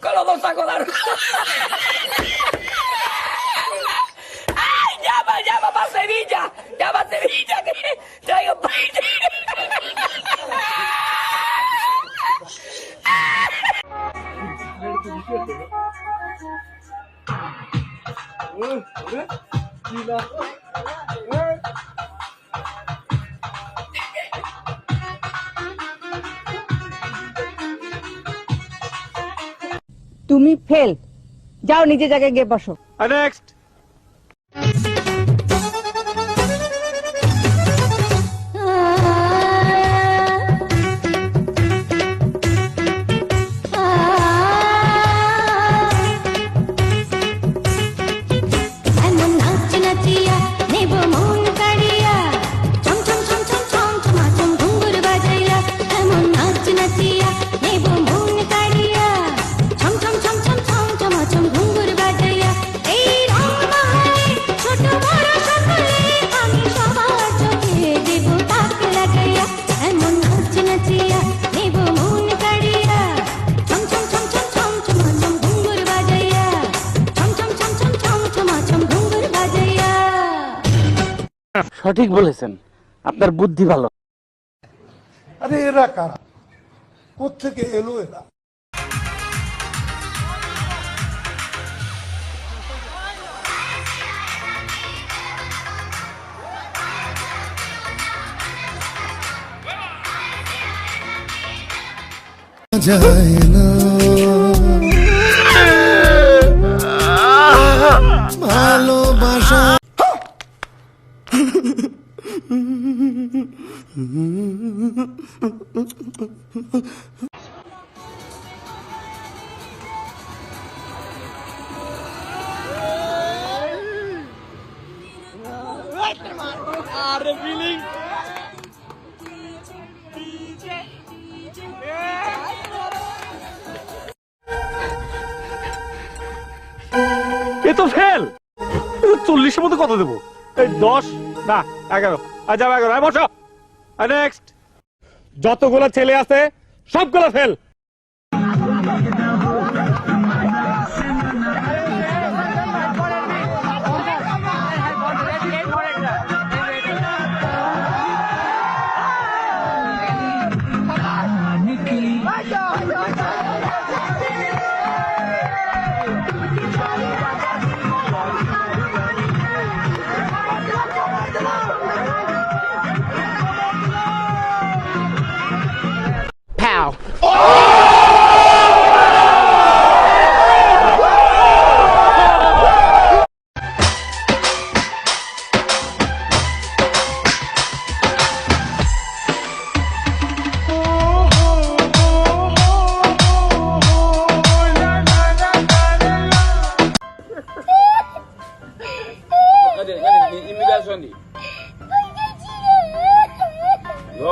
Con los dos sacos de arroz. ¡Ay, llama para Sevilla! ¡Llama a Sevilla! Que traigo তুমি fail, যাও নিজে জায়গায় গিয়ে বসো। নেক্সট। সঠিক বলেছেন, আপনার বুদ্ধি ভালো। আরে এরা কারা, কোত্থেকে এলো এরা? যায় না ভালোবাসা। এ তো ফেল। 40-এর মধ্যে কত দেবো? এই 10 না 11। আজ 11। বসো। নেক্সট। যতগুলো ছেলে আছে সবগুলো ফেল। Imigración. No,